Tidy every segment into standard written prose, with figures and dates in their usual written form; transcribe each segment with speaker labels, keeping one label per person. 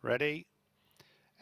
Speaker 1: Ready.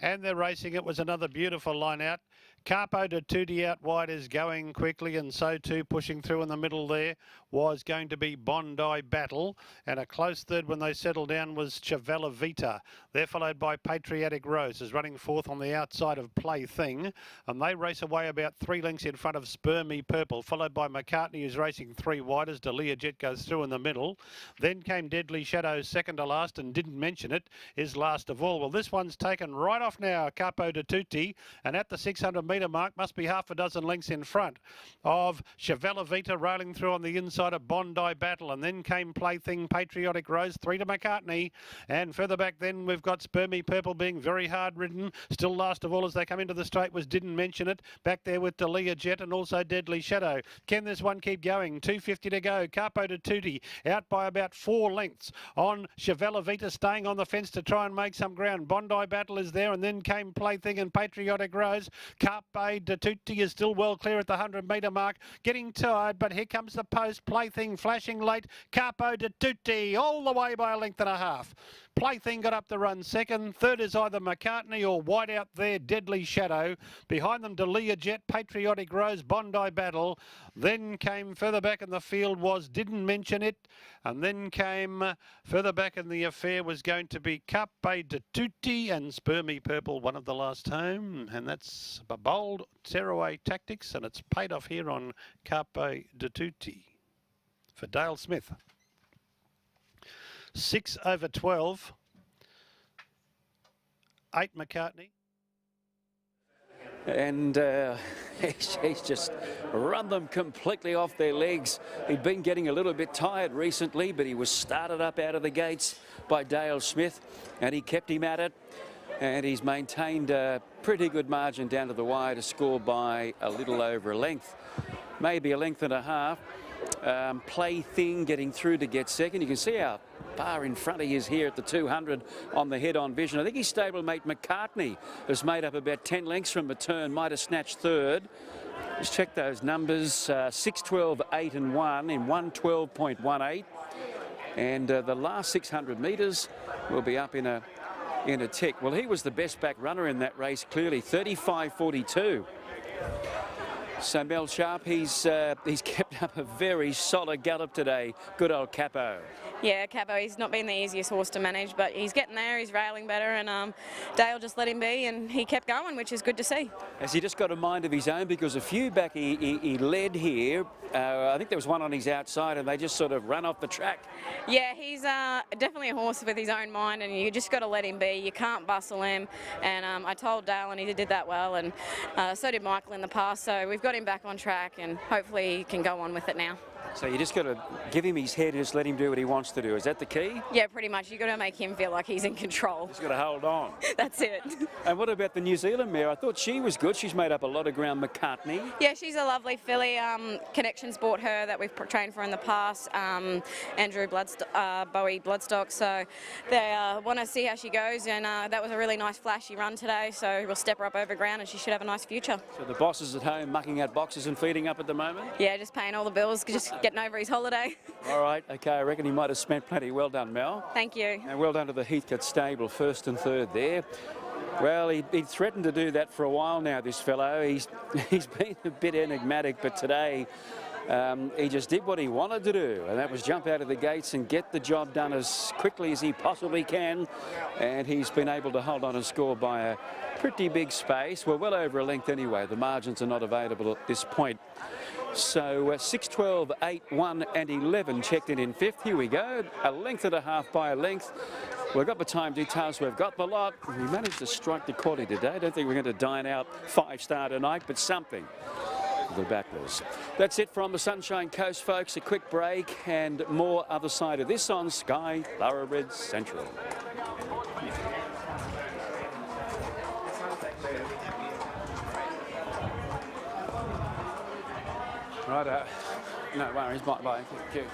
Speaker 1: And they're racing. It was another beautiful line out. Capo to Tutti out wide is going quickly, and so too pushing through in the middle there was going to be Bondi Battle, and a close third when they settled down was Chavella Vita. They're followed by Patriotic Rose, is running fourth on the outside of Plaything, and they race away about 3 lengths in front of Spermy Purple, followed by McCartney, who's racing 3 wide as Delia Jet goes through in the middle. Then came Deadly Shadow second to last, and didn't mention it, is last of all. Well, this one's taken right off now, Capo de Tutti, and at the 600 metre mark must be half a dozen lengths in front of Chavella Vita, rolling through on the inside of Bondi Battle, and then came Plaything, Patriotic Rose, 3 to McCartney, and further back then we've got Spermy Purple being very hard ridden. Still last of all as they come into the straight was Didn't Mention It, back there with Delia Jet and also Deadly Shadow. Can this one keep going? 250 to go. Capo de Tutti out by about 4 lengths on Chavella Vita, staying on the fence to try and make some ground. Bondi Battle is there, and then came Plaything and Patriotic Rose. Capo de Tutti is still well clear at the 100 metre mark, getting tired, but here comes the post. Plaything flashing late. Capo de Tutti all the way by a length and a half. Plaything got up the run second. Third is either McCartney or wide out there, Deadly Shadow. Behind them, Delia Jet, Patriotic Rose, Bondi Battle. Then came further back in the field was Didn't Mention It. And then came further back in the affair was going to be Capo de Tutti and Spermy Purple, one of the last home. And that's a bold tearaway tactics, and it's paid off here on Capo de Tutti for Dale Smith. 6 over 12. 8 McCartney.
Speaker 2: And he's just run them completely off their legs. He'd been getting a little bit tired recently, but he was started up out of the gates by Dale Smith, and he kept him at it. And he's maintained a pretty good margin down to the wire to score by a little over a length, maybe a length and a half. Plaything getting through to get second. You can see how far in front he is here at the 200 on the head-on vision. I think his stablemate McCartney has made up about 10 lengths from the turn, might have snatched third. Just check those numbers, 6:12, 8 and 1 in 1:12.18. And the last 600 metres will be up in a tick. Well, he was the best back runner in that race, clearly, 35.42. So Mel Sharp, he's kept up a very solid gallop today. Good old Capo.
Speaker 3: Yeah, Capo, he's not been the easiest horse to manage, but he's getting there, he's railing better, and Dale just let him be, and he kept going, which is good to see.
Speaker 2: Has he just got a mind of his own? Because a few back he led here. I think there was one on his outside, and they just sort of ran off the track.
Speaker 3: Yeah, he's definitely a horse with his own mind, and you just got to let him be. You can't bustle him, and I told Dale, and he did that well, and so did Michael in the past, so we've got him back on track, and hopefully he can go on with it now.
Speaker 2: So you just got to give him his head and just let him do what he wants to do. Is that the key?
Speaker 3: Yeah, pretty much. You've got to make him feel like he's in control.
Speaker 2: He's got to hold on.
Speaker 3: That's it.
Speaker 2: And what about the New Zealand mare? I thought she was good. She's made up a lot of ground. McCartney.
Speaker 3: Yeah, she's a lovely filly. Connections bought her that we've trained for in the past. Andrew Bowie Bloodstock. So they want to see how she goes, and that was a really nice flashy run today. So we'll step her up over ground, and she should have a nice future.
Speaker 2: So the boss is at home mucking out boxes and feeding up at the moment?
Speaker 3: Yeah, just paying all the bills, just getting over his holiday.
Speaker 2: All right, okay, I reckon he might have spent plenty. Well done, Mel.
Speaker 3: Thank you.
Speaker 2: And well done to the Heathcote stable, first and third there. Well, he threatened to do that for a while now, this fellow. He's been a bit enigmatic, but today he just did what he wanted to do, and that was jump out of the gates and get the job done as quickly as he possibly can. And he's been able to hold on and score by a pretty big space. Well over a length anyway. The margins are not available at this point. So 6:12, 8, 1 and 11 checked in fifth. Here we go, a length and a half by a length. We've got the time details, we've got the lot. We managed to strike the quality today. I don't think we're going to dine out 5-star tonight, but something. The backless. That's it from the Sunshine Coast, folks. A quick break and more other side of this on Sky Thoroughbred Central. Right, no worries, bye, thank you.